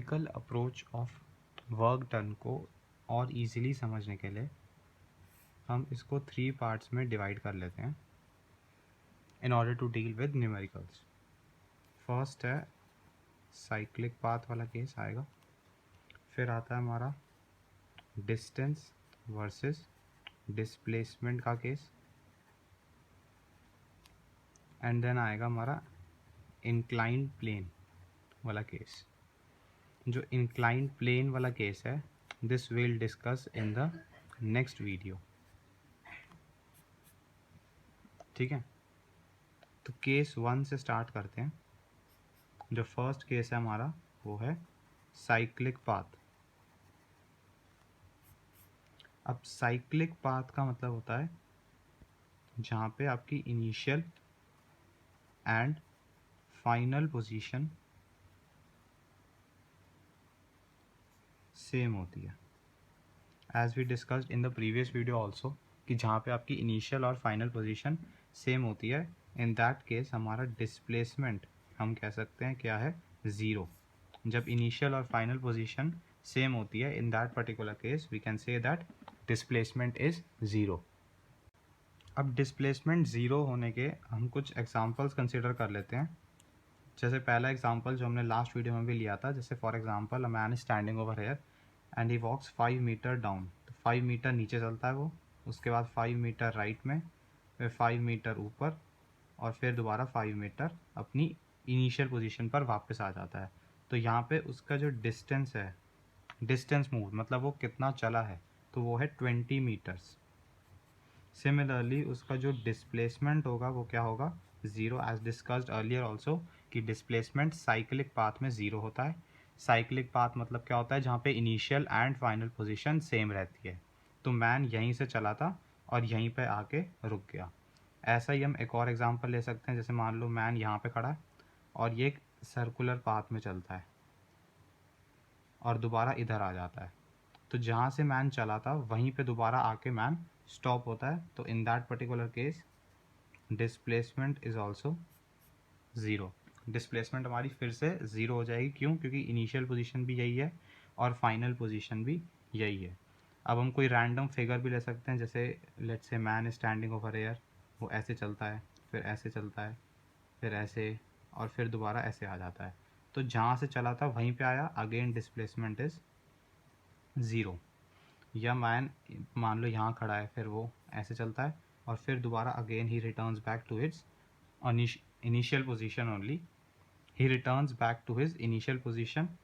Numerical approach of work done को और easily समझने के लिए हम इसको 3 पार्ट्स में डिवाइड कर लेते हैं in order to deal with numericals. First है साइक्लिक पाथ वाला केस आएगा, फिर आता है हमारा डिस्टेंस वर्सेस डिस्प्लेसमेंट का केस, एंड देन आएगा हमारा इंक्लाइंड प्लेन वाला केस। जो इंक्लाइंड प्लेन वाला केस है this will discuss in the next video, ठीक है। तो केस 1 से स्टार्ट करते हैं। जो फर्स्ट केस है हमारा वो है साइक्लिक पाथ। अब साइक्लिक पाथ का मतलब होता है जहाँ पे आपकी initial and final position same होती है, as we discussed in the previous video also, कि जहाँ पे आपकी इनिशियल और फाइनल पोजीशन सेम होती है, इन दैट केस हमारा डिस्प्लेसमेंट हम कह सकते हैं क्या है, ज़ीरो। जब इनिशियल और फाइनल पोजीशन सेम होती है in that particular case we can say that displacement is zero. अब डिस्प्लेसमेंट ज़ीरो होने के हम कुछ एग्जांपल्स कंसिडर कर लेते हैं। जैसे पहला एग्जांपल जो हमने लास्ट वीडियो में भी लिया था, जैसे for example a man standing over here and he walks 5 metre down. तो 5 मीटर नीचे चलता है वो, उसके बाद 5 मीटर राइट में, फिर 5 मीटर ऊपर, और फिर दोबारा 5 मीटर अपनी इनिशियल पोजीशन पर वापस आ जाता है। तो यहाँ पे उसका जो डिस्टेंस है, डिस्टेंस मूव मतलब वो कितना चला है, तो वो है 20 मीटर्स। सिमिलरली उसका जो डिस्प्लेसमेंट होगा वो क्या होगा, zero, as discussed earlier also कि डिस्प्लेसमेंट साइक्लिक पाथ में ज़ीरो होता है। साइक्लिक पाथ मतलब क्या होता है, जहाँ पे initial and final position same रहती है। तो मैन यहीं से चला था और यहीं पे आके रुक गया। ऐसा ही हम एक और एग्जांपल ले सकते हैं, जैसे मान लो मैन यहाँ पे खड़ा है और ये एक सर्कुलर पाथ में चलता है और दोबारा इधर आ जाता है। तो जहाँ से मैन चला था वहीं पे दोबारा आके मैन स्टॉप होता है। तो इन that particular case displacement is also zero. Displacement हमारी फिर से ज़ीरो हो जाएगी, क्यों? क्योंकि इनिशियल पोजीशन भी यही है और फाइनल पोजीशन भी यही है। अब हम कोई रैंडम फिगर भी ले सकते हैं, जैसे let's say man standing over air, वो ऐसे चलता है, फिर ऐसे चलता है, फिर ऐसे, और फिर दोबारा ऐसे आ जाता है। तो जहाँ से चला था वहीं पे आया, अगेन डिस्प्लेसमेंट इज़ ज़ीरो। या मैन मान लो यहाँ खड़ा है, फिर वो ऐसे चलता है और फिर दोबारा again he returns back to its initial position only. He returns back to his initial position.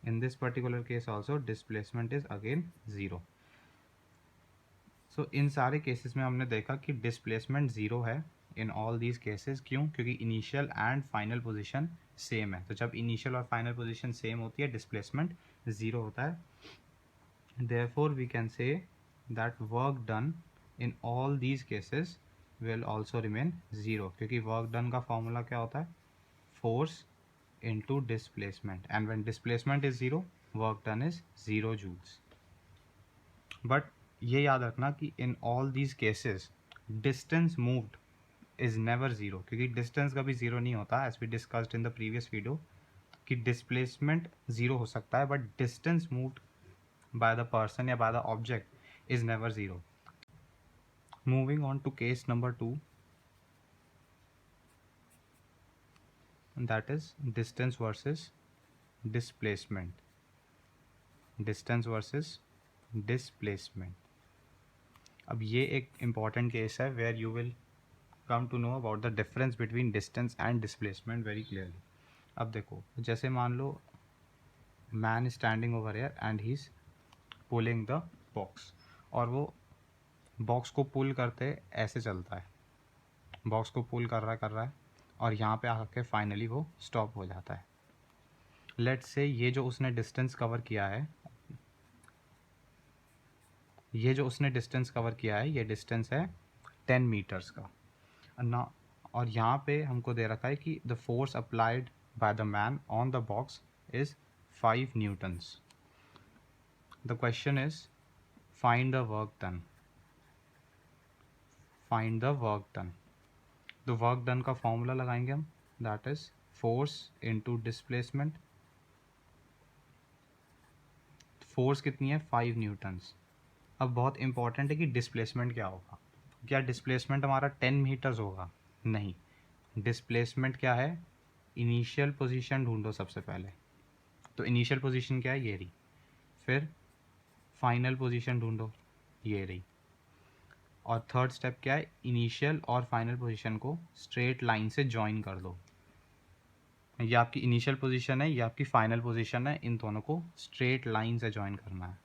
In this particular case also displacement is again zero. So इन सारे केसेस में हमने देखा कि डिस्प्लेसमेंट ज़ीरो है इन ऑल दीज केसेस। क्यों? क्योंकि initial and final position same है। तो जब इनिशियल और फाइनल पोजीशन सेम होती है डिस्प्लेसमेंट ज़ीरो होता है। Therefore we can say that work done in all these cases will also remain zero, क्योंकि वर्क डन का फॉर्मूला क्या होता है, force into displacement, and when displacement is zero work done is 0 joules. But ये याद रखना कि in all these cases distance moved is never zero, क्योंकि distance कभी zero नहीं होता, as we discussed in the previous video कि displacement zero हो सकता है but distance moved by the person या by the object is never zero. Moving on to case number 2, that is distance versus displacement. Distance versus displacement. अब ये एक important case है where you will come to know about the difference between distance and displacement very clearly. अब देखो, जैसे मान लो man standing over air and he is pulling the box, और वो बॉक्स को पुल करते ऐसे चलता है, बॉक्स को पुल कर रहा है और यहाँ पे आके फाइनली वो स्टॉप हो जाता है। लेट्स से ये जो उसने डिस्टेंस कवर किया है, ये डिस्टेंस है 10 मीटर्स का ना, और यहाँ पे हमको दे रखा है कि the force applied by the man on the box is 5 Newton's. The question is find the work done. The work done का फॉर्मूला लगाएंगे हम, that is force into displacement force कितनी है 5 न्यूटन्स। अब बहुत इंपॉर्टेंट है कि डिस्प्लेसमेंट क्या होगा। क्या डिस्प्लेसमेंट हमारा 10 मीटर्स होगा? नहीं, डिस्प्लेसमेंट क्या है, इनिशियल पोजीशन ढूंढो सबसे पहले। तो इनिशियल पोजीशन क्या है, ये रही। फिर फाइनल पोजीशन ढूंढो, ये रही। और थर्ड स्टेप क्या है, इनिशियल और फाइनल पोजीशन को स्ट्रेट लाइन से ज्वाइन कर दो। ये आपकी इनिशियल पोजीशन है, ये आपकी फाइनल पोजीशन है, इन दोनों को स्ट्रेट लाइन से ज्वाइन करना है।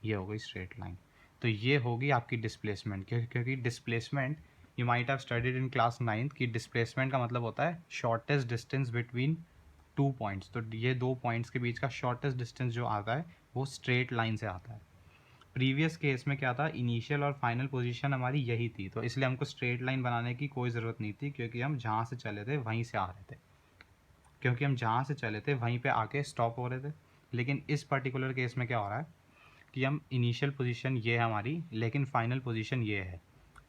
ये हो गई स्ट्रेट लाइन। तो ये होगी आपकी डिस्प्लेसमेंट, क्योंकि displacement you might have studied in class 9th की डिस्प्लेसमेंट का मतलब होता है शॉर्टेस्ट डिस्टेंस बिटवीन 2 पॉइंट्स। तो ये 2 पॉइंट्स के बीच का शॉर्टेस्ट डिस्टेंस जो आता है वो स्ट्रेट लाइन से आता है। प्रीवियस केस में क्या था, इनिशियल और फाइनल पोजीशन हमारी यही थी, तो इसलिए हमको स्ट्रेट लाइन बनाने की कोई ज़रूरत नहीं थी, क्योंकि हम जहाँ से चले थे वहीं से आ रहे थे। क्योंकि हम जहाँ से चले थे वहीं पे आके स्टॉप हो रहे थे। लेकिन इस पर्टिकुलर केस में क्या हो रहा है कि हम इनिशियल पोजीशन ये है हमारी, लेकिन फाइनल पोजीशन ये है।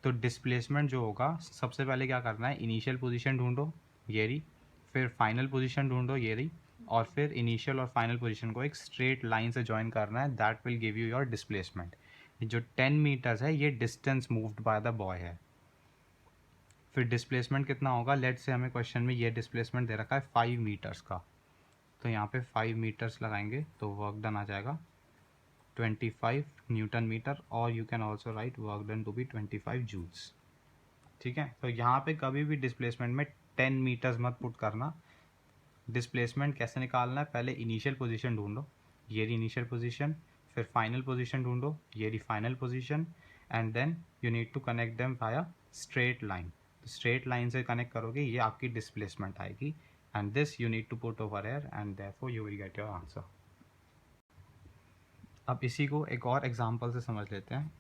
तो डिस्प्लेसमेंट जो होगा, सबसे पहले क्या करना है, इनिशियल पोजीशन ढूंढो, ये रही। फिर फाइनल पोजीशन ढूंढो, ये रही। और फिर इनिशियल और फाइनल पोजीशन को एक स्ट्रेट लाइन से ज्वाइन करना है। That will give you your displacement. जो 10 मीटर्स है ये distance moved by the boy है। फिर डिस्प्लेसमेंट कितना होगा, लेट से हमें क्वेश्चन में ये डिस्प्लेसमेंट दे रखा है 5 मीटर्स का। तो यहाँ पे 5 मीटर्स लगाएंगे तो वर्क डन आ जाएगा 25 न्यूटन मीटर, और you can also write work done to be 25 joules. ठीक है, तो यहाँ पे कभी भी डिस्प्लेसमेंट में 10 मीटर्स मत पुट करना। डिस्प्लेसमेंट कैसे निकालना है, पहले इनिशियल पोजीशन ढूंढो, ये रही इनिशियल पोजीशन। फिर फाइनल पोजीशन ढूंढो, ये रही final position. And then you need to connect them via straight line. तो स्ट्रेट लाइन से कनेक्ट करोगे, ये आपकी डिस्प्लेसमेंट आएगी। And this you need to put over air, and therefore you will get your answer. अब इसी को एक और एग्जांपल से समझ लेते हैं।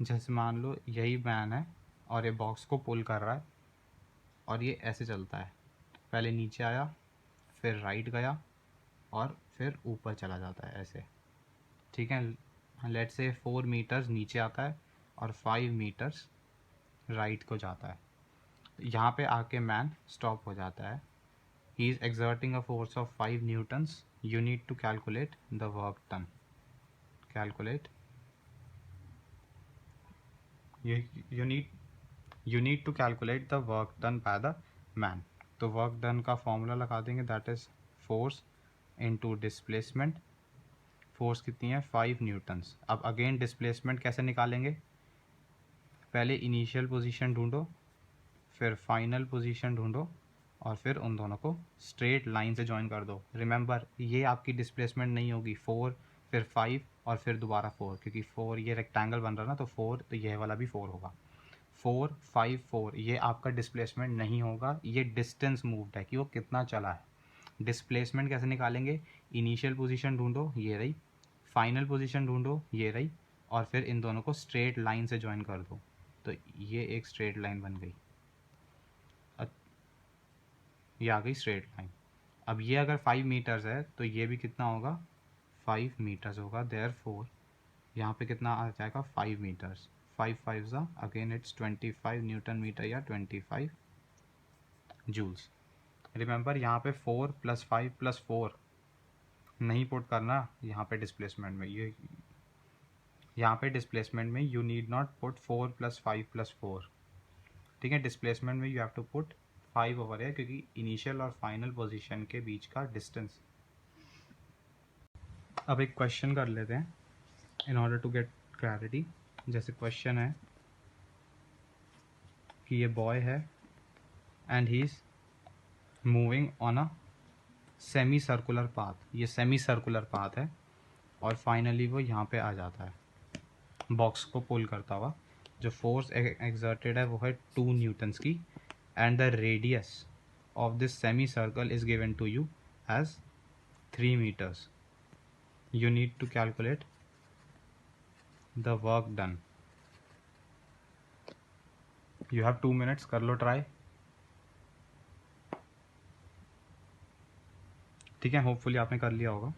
जैसे मान लो यही मैन है और ये बॉक्स को पुल कर रहा है, और ये ऐसे चलता है, पहले नीचे आया, फिर राइट गया, और फिर ऊपर चला जाता है ऐसे। ठीक है, लेट से 4 मीटर्स नीचे आता है और 5 मीटर्स राइट को जाता है। यहाँ पे आके मैन स्टॉप हो जाता है। He is exerting a force of 5 newtons. You need to calculate the work done. Calculate, you need to calculate the work done by the man। तो वर्क डन का फॉर्मूला लगा देंगे, that is force into displacement. Force कितनी है 5 Newton's. अब again displacement कैसे निकालेंगे, पहले इनिशियल पोजीशन ढूंढो, फिर फाइनल पोजीशन ढूंढो, और फिर उन दोनों को स्ट्रेट लाइन से ज्वाइन कर दो। रिमेंबर, ये आपकी डिस्प्लेसमेंट नहीं होगी 4 फिर 5 और फिर दोबारा 4, क्योंकि 4 ये रेक्टेंगल बन रहा ना, तो 4 तो यह वाला भी 4 होगा। 4 5 4 ये आपका डिस्प्लेसमेंट नहीं होगा, ये डिस्टेंस मूव्ड है कि वो कितना चला है। डिस्प्लेसमेंट कैसे निकालेंगे, इनिशियल पोजीशन ढूंढो, ये रही। फाइनल पोजीशन ढूंढो, ये रही। और फिर इन दोनों को स्ट्रेट लाइन से ज्वाइन कर दो, तो ये एक स्ट्रेट लाइन बन गई। ये आ गई स्ट्रेट लाइन। अब ये अगर 5 मीटर्स है तो ये भी कितना होगा, 5 मीटर्स होगा। देयरफॉर यहाँ पे कितना आ जाएगा 5 मीटर्स। 5 5 ज़ा अगेन इट्स 25 न्यूटन मीटर या 25 जूल्स। रिमेंबर यहाँ पे 4 + 5 + 4 नहीं पुट करना यहाँ पे डिस्प्लेसमेंट में। ये यहाँ पे डिस्प्लेसमेंट में यू नीड नॉट पुट 4 + 5 + 4। ठीक है, डिस्प्लेसमेंट में you have to put 5 over है, क्योंकि इनिशियल और फाइनल पोजीशन के बीच का डिस्टेंस। अब एक क्वेश्चन कर लेते हैं in order to get clarity. जैसे क्वेश्चन है कि ये बॉय है and he is moving on a semi circular path. ये सेमी सर्कुलर पाथ है, और फाइनली वो यहाँ पे आ जाता है बॉक्स को पुल करता हुआ। जो फोर्स एक्सर्टेड है वो है 2 न्यूटन्स की, and the radius of this semi circle is given to you as 3 meters. You need to calculate the work done. You have 2 minutes, कर लो ट्राई। ठीक है, होपफुली आपने कर लिया होगा।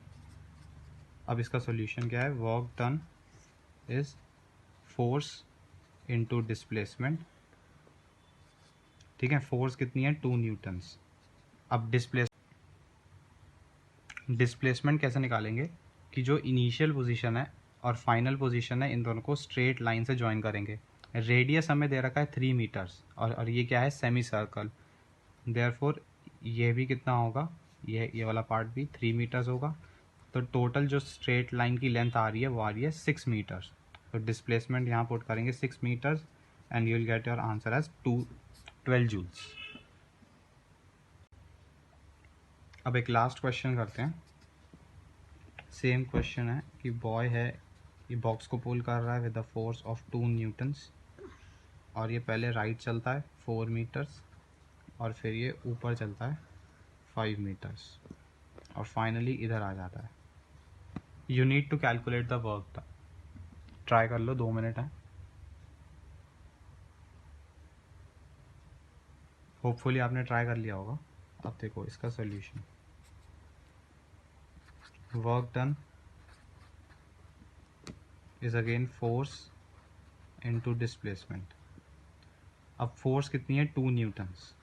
अब इसका सॉल्यूशन क्या है, work done is force into displacement. ठीक है, फोर्स कितनी है 2 न्यूटन्स। अब डिस्प्लेसमेंट कैसे निकालेंगे कि जो इनिशियल पोजीशन है और फाइनल पोजीशन है इन दोनों को स्ट्रेट लाइन से ज्वाइन करेंगे। रेडियस हमें दे रखा है 3 मीटर्स और ये क्या है, सेमी सर्कल। देयरफॉर ये भी कितना होगा, ये वाला पार्ट भी 3 मीटर्स होगा। तो टोटल जो स्ट्रेट लाइन की लेंथ आ रही है वो आ रही है 6 मीटर्स। तो डिस्प्लेसमेंट यहाँ पुट करेंगे 6 meters and you will get your answer as 12 joules. अब एक लास्ट क्वेश्चन करते हैं। सेम क्वेश्चन है कि बॉय है, ये बॉक्स को पुल कर रहा है with the force of 2 Newton's और ये पहले राइट चलता है 4 मीटर्स और फिर ये ऊपर चलता है 5 मीटर्स और फाइनली इधर आ जाता है। You need to calculate the work. Try कर लो, 2 मिनट है। होपफुली आपने ट्राई कर लिया होगा। अब देखो इसका solution. Work done is again force into displacement. अब फोर्स कितनी है, 2 न्यूटन्स।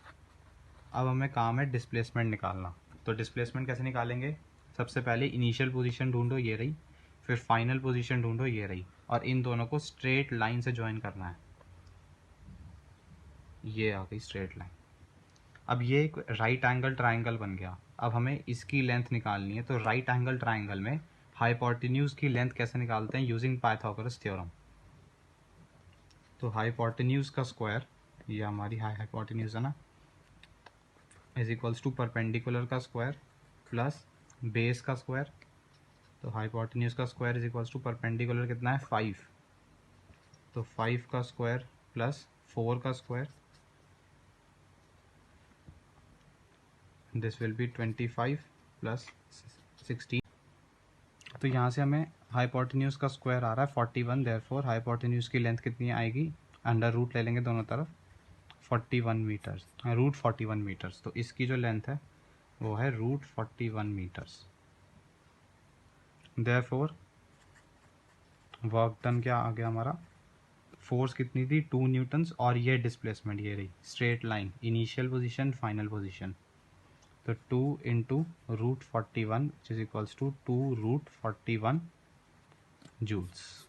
अब हमें काम है डिस्प्लेसमेंट निकालना। तो डिस्प्लेसमेंट कैसे निकालेंगे, सबसे पहले इनिशियल पोजीशन ढूंढो, ये रही, फिर फाइनल पोजीशन ढूंढो, ये रही, और इन दोनों को स्ट्रेट लाइन से ज्वाइन करना है। ये आ गई स्ट्रेट लाइन। अब ये एक राइट एंगल ट्राइंगल बन गया। अब हमें इसकी लेंथ निकालनी है। तो राइट एंगल ट्राइंगल में हाइपोटेन्यूज की लेंथ कैसे निकालते हैं, यूजिंग पाइथागोरस थ्योरम। तो हाइपोटेन्यूज का स्क्वायर, ये हमारी हाइपोटेन्यूज है ना, इज इक्वल्स टू परपेंडिकुलर का स्क्वायर प्लस बेस का स्क्वायर। तो हाइपोटेन्यूज का square is equals to perpendicular कितना है, 5। तो 5 का स्क्वायर प्लस 4 का square, this will be 25 plus 16। तो यहाँ से हमें हाइपोटेन्यूज का स्क्वायर आ रहा है 41। देयरफॉर हाइपोटेन्यूज की लेंथ कितनी आएगी, अंडर रूट ले लेंगे दोनों तरफ, 41 मीटर्स, रूट 41 मीटर्स। तो इसकी जो लेंथ है वो है root 41 meters. Therefore work done क्या आ गया हमारा, फोर्स कितनी थी, 2 न्यूटन्स, और ये डिस्प्लेसमेंट ये रही straight line, initial position final position. तो 2 into root 41 which is equals to 2 root 41 joules.